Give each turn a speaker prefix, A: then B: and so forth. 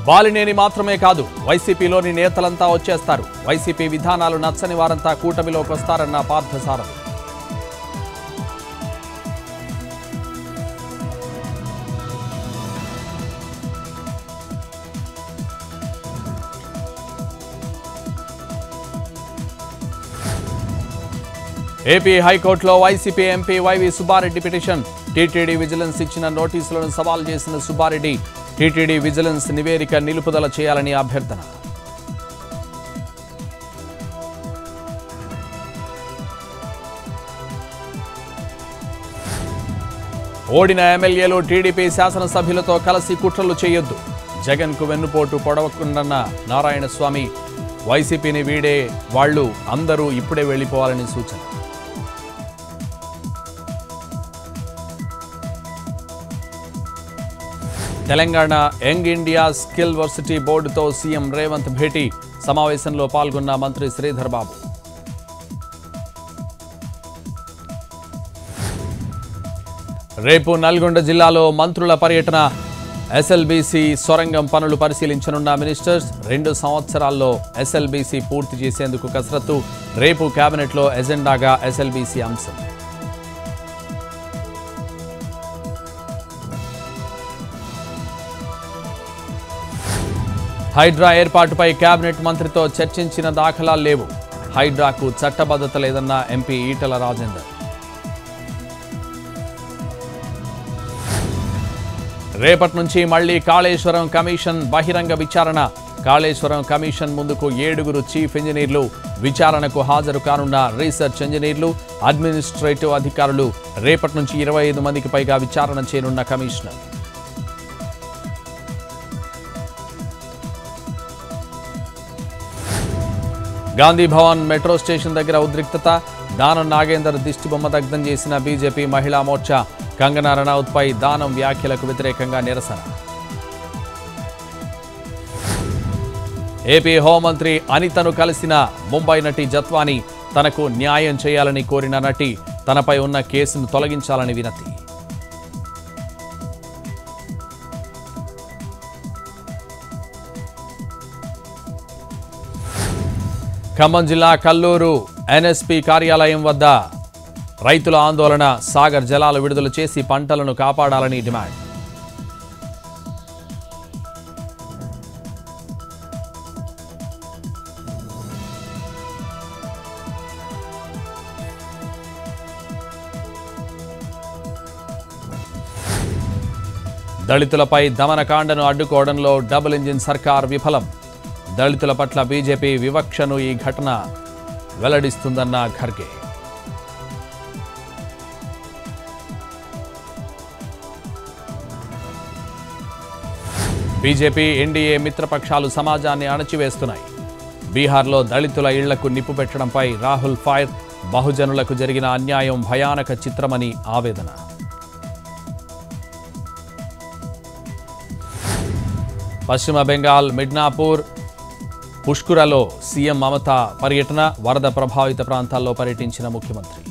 A: బాలినేని మాత్రమే కాదు వైసీపీలోని నేతలంతా వచ్చేస్తారు. వైసీపీ విధానాలు నచ్చని వారంతా కూటమిలోకి వస్తారన్న పార్థసారథి. ఏపీ హైకోర్టులో YCP MP YV Subba Reddy petition. TTD vigilance ఇచ్చిన నోటీసులను సవాల్ చేసిన సుబ్బారెడ్డి టీటీడీ విజిలెన్స్ నివేదిక నిలుపుదల చేయాలని అభ్యర్థన. ఓడిన ఎమ్మెల్యేలు టీడీపీ శాసనసభ్యులతో కలిసి కుట్రలు చేయొద్దు. జగన్కు వెన్నుపోటు పొడవకుండన్న నారాయణస్వామి. వైసీపీని వీడే వాళ్లు అందరూ ఇప్పుడే వెళ్లిపోవాలని సూచన. Telangana young India skill varsity బోర్డుతో సీఎం రేవంత్ భేటీ. సమావేశంలో పాల్గొన్న మంత్రి శ్రీధర్ బాబు. రేపు నల్గొండ జిల్లాలో మంత్రుల పర్యటన. ఎస్ఎల్బీసీ సొరంగం పనులు పరిశీలించనున్న మినిస్టర్స్. 2 సంవత్సరాల్లో ఎస్ఎల్బీసీ పూర్తి చేసేందుకు కసరత్తు. రేపు కేబినెట్లో ఎజెండాగా ఎస్ఎల్బీసీ అంశం. హైడ్రా ఏర్పాటుపై కేబినెట్ మంత్రితో చర్చించిన దాఖలాలు లేవు. హైడ్రాకు చట్టబద్ధత లేదన్న ఎంపీ ఈటల రాజేందర్. రేపటి నుంచి మళ్లీ కాళేశ్వరం కమిషన్ బహిరంగ విచారణ. కాళేశ్వరం కమిషన్ ముందుకు 7 చీఫ్ ఇంజనీర్లు విచారణకు హాజరు కానున్న రీసెర్చ్ ఇంజనీర్లు, అడ్మినిస్ట్రేటివ్ అధికారులు. రేపటి నుంచి 25 మందికి పైగా విచారణ చేయనున్న commissioner. Gandhi Bhavan metro station దగ్గర ఉద్రిక్తత. దానం నాగేందర్ దిష్టిబొమ్మ దగ్ధం చేసిన బీజేపీ మహిళా మోర్చా. కంగనా రనౌత్పై దానం వ్యాఖ్యలకు వ్యతిరేకంగా నిరసన. ఏపీ హోంమంత్రి అనితను కలిసిన ముంబై నటి జత్వానీ. తనకు న్యాయం చేయాలని కోరిన నటి తనపై ఉన్న కేసును తొలగించాలని వినతి. ఖమ్మం జిల్లా కల్లూరు ఎన్ఎస్పీ కార్యాలయం వద్ద రైతుల ఆందోళన. సాగర్ జలాలు విడుదల చేసి పంటలను కాపాడాలని డిమాండ్. దళితులపై దమనకాండను అడ్డుకోవడంలో డబుల్ ఇంజిన్ సర్కార్ విఫలం. దళితుల పట్ల బీజేపీ వివక్షను ఈ ఘటన వెల్లడిస్తుందన్న ఖర్గే. బీజేపీ ఎన్డీఏ మిత్రపక్షాలు సమాజాన్ని అణచివేస్తున్నాయి. బీహార్లో దళితుల ఇళ్లకు నిప్పు పెట్టడంపై రాహుల్ ఫైర్. బహుజనులకు జరిగిన అన్యాయం భయానక చిత్రమని ఆవేదన. పశ్చిమ బెంగాల్ మిడ్నాపూర్ పుష్కరలో సీఎం మమతా పర్యటన. వరద ప్రభావిత ప్రాంతాల్లో పర్యటించిన ముఖ్యమంత్రి.